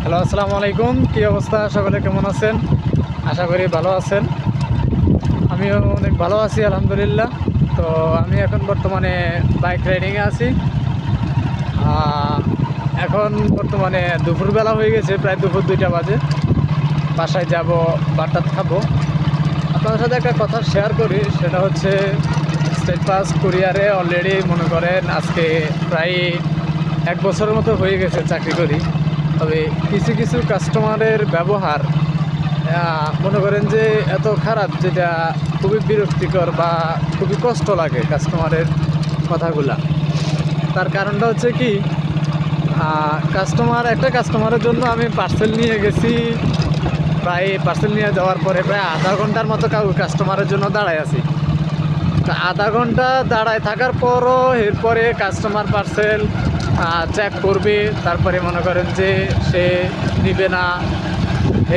Hello, আসসালামু আলাইকুম। কী অবস্থা? সকলে কেমন আছেন? আশা করি ভালো আছেন। আমিও অনেক ভালো আছি, আলহামদুলিল্লাহ। তো আমি এখন বর্তমানে বাইক রাইডিংয়ে আছি। আহ, এখন বর্তমানে দুপুরবেলা হয়ে গেছে, প্রায় দুপুর 2টা বাজে। বাসায় যাব, ভাত খাবো। আপনাদের সাথে একটা কথা শেয়ার করি, সেটা হচ্ছে স্টেট পাস কুরিয়ারে অলরেডি মনে করেন আজকে প্রায় 1 বছরের মতো হয়ে গেছে চাকরি করি। তবে কিছু কিছু কাস্টমারের ব্যবহার মনে করেন যে এত খারাপ, যেটা খুবই বিরক্তিকর বা খুবই কষ্ট লাগে কাস্টমারের কথাগুলা। তার কারণটা হচ্ছে কি, একটা কাস্টমারের জন্য আমি পার্সেল নিয়ে গেছি। প্রায় পার্সেল নিয়ে যাওয়ার পরে প্রায় আধা ঘন্টার মতো কাস্টমারের জন্য দাঁড়ায় আছি। তা আধা ঘন্টা দাঁড়ায় থাকার পরও এরপরে কাস্টমার পার্সেল চেক করবে, তারপরে মনে করেন যে সে নিবে না।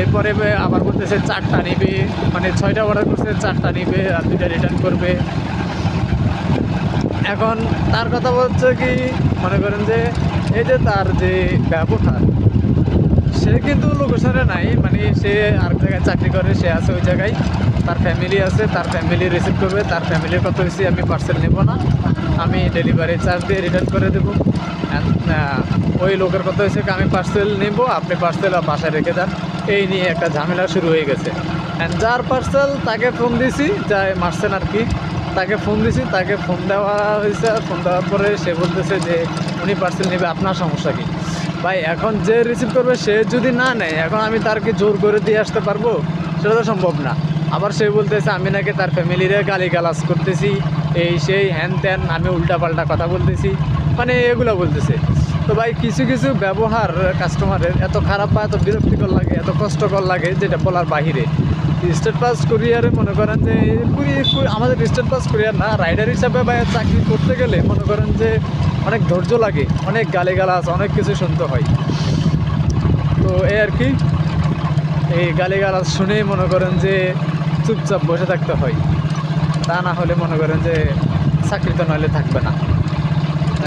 এরপরে আবার বলতেছে 4টা নিবে, মানে 6টা অর্ডার করছে, 4টা নিবে আর 2টা রিটার্ন করবে। এখন তার কথা বলছে কি, মনে করেন যে এই যে তার যে ব্যবহার, সে কিন্তু লোকেশনে নাই, মানে সে আরেক জায়গায় চাকরি করে, সে আছে ওই জায়গায়, তার ফ্যামিলি আছে, তার ফ্যামিলি রিসিভ করবে, তার ফ্যামিলির কথা হয়েছে আমি পার্সেল নেব না, আমি ডেলিভারি চার্জ দিয়ে রিটার্ন করে দেবো। ওই লোকের কথা হয়েছে আমি পার্সেল নেব, আপনি পার্সেল বাসায় রেখে যান। এই নিয়ে একটা ঝামেলা শুরু হয়ে গেছে। যার পার্সেল তাকে ফোন দিছি, যাই মারছেন আর কি, তাকে ফোন দিছি, তাকে ফোন দেওয়া হয়েছে। ফোন দেওয়ার পরে সে বলতেছে যে উনি পার্সেল নেবে, আপনার সমস্যা কি? ভাই, এখন যে রিসিভ করবে সে যদি না নেয়, এখন আমি তারকে জোর করে দিয়ে আসতে পারবো? সেটা তো সম্ভব না। আবার সে বলতেছে আমি নাকি তার ফ্যামিলিরে গালিগালাজ করতেছি, এই সেই হ্যান ত্যান, আমি উল্টাপাল্টা কথা বলতেছি, মানে এগুলো বলতেছে। তো ভাই, কিছু কিছু ব্যবহার কাস্টমারের এত খারাপ বা এত বিরক্তিকর লাগে, এত কষ্টকর লাগে, যেটা বলার বাহিরে। স্টেট পাস কুরিয়ারে মনে করেন যে আমাদের স্টেট পাস কুরিয়ার না, রাইডার হিসাবে বা চাকরি করতে গেলে মনে করেন যে অনেক ধৈর্য লাগে, অনেক গালিগালাজ, অনেক কিছু শুনতে হয়। তো এই আর কি, এই গালিগালাজ শুনেই মনে করেন যে চুপচাপ বসে থাকতে হয়। তা না হলে মনে করেন যে চাকরি তো নইলে থাকবে না।